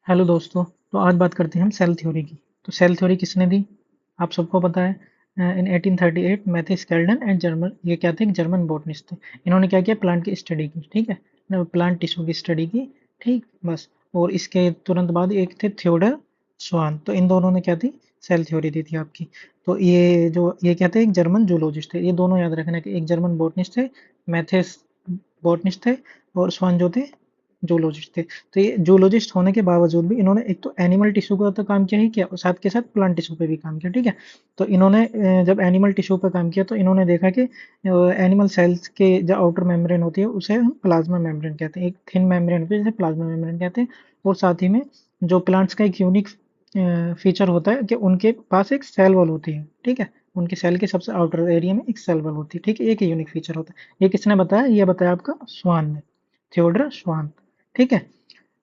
Hello दोस्तों। तो आज बात करते हैं हम सेल थ्योरी की। तो सेल थ्योरी किसने दी? आप सबको पता है। इन 1838 मैथ्यू स्केल्डन एंड जर्मन, ये क्या थे, एक जर्मन बोटनिस्ट थे। इन्होंने क्या किया, प्लांट की स्टडी की। ठीक है ना, प्लांट टिश्यू की स्टडी की। ठीक, बस। और इसके तुरंत बाद एक थे थियोडर स्वान। तो इन दोनों ने क्या थी, सेल थ्योरी दी थी आपकी। तो ये क्या थे, एक जर्मन जूलॉजिस्ट थे। ये दोनों याद रखना कि एक जर्मन बोटनिस्ट थे, मैथेस बोटनिस्ट थे, और स्वान जो थे जूलॉजिस्ट थे। तो ये जूलॉजिस्ट होने के बावजूद भी इन्होंने एक तो एनिमल टिश्यू का तो काम किया ही किया, और साथ के साथ प्लांट टिश्यू पे भी काम किया। ठीक है। तो इन्होंने जब एनिमल टिश्यू पे काम किया तो इन्होंने देखा कि एनिमल सेल्स के जो आउटर मेम्ब्रेन होती है उसे हम प्लाज्मा मेम्ब्रेन कहते हैं। एक थिन मेम्ब्रेन होती है जिसे प्लाज्मा मेम्ब्रेन कहते हैं। और साथ ही में जो प्लांट्स का एक यूनिक फीचर होता है कि उनके पास एक सेल वॉल होती है। ठीक है। उनके सेल के सबसे आउटर एरिया में एक सेल वॉल होती है। ठीक है, एक ही यूनिक फीचर होता है। ये किसने बताया? ये बताया आपका स्वान ने, थियोडर स्वान। ठीक है।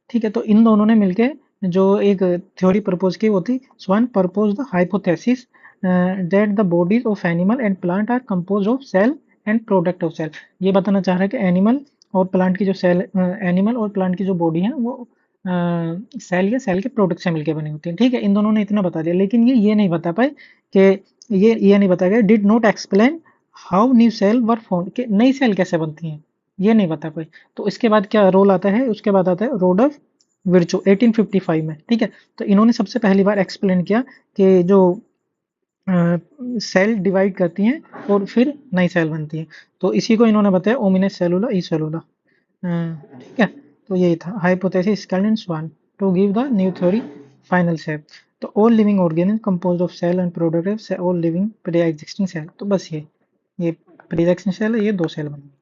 ठीक है, तो इन दोनों ने मिलके जो एक थ्योरी प्रपोज की वो थी, Schwann propose the hypothesis that the bodies of animal and plant are compose of cell and product of cell. ये बताना चाह रहा है कि एनिमल और प्लांट की जो एनिमल और प्लांट की जो बॉडी है वो सेल या सेल के प्रोडक्ट से मिलकर बनी होती है। ठीक है, इन दोनों ने इतना बता दिया, लेकिन ये नहीं बता पाए कि ये नहीं बताया गया, did not explain how new cell were form, कि नई सेल कैसे बनती हैं, ये नहीं बता पाए। तो इसके बाद क्या रोल आता है, उसके बाद आता है रोडोल्फ विर्चो 1855 में। ठीक है। तो इन्होंने सबसे पहली बार एक्सप्लेन किया कि जो सेल डिवाइड करती हैं और फिर नई सेल बनती है। तो इसी को इन्होंने बताया ओमिनस सेलुला ई सेलुला। ठीक है। तो यही था hypothesis Schleiden Schwann to give the new theory final shape. तो all living organism composed of cell and product of all living pre existing cell. तो बस ये प्री एग्जिस्टिंग सेल है, ये दो सेल बनेंगे।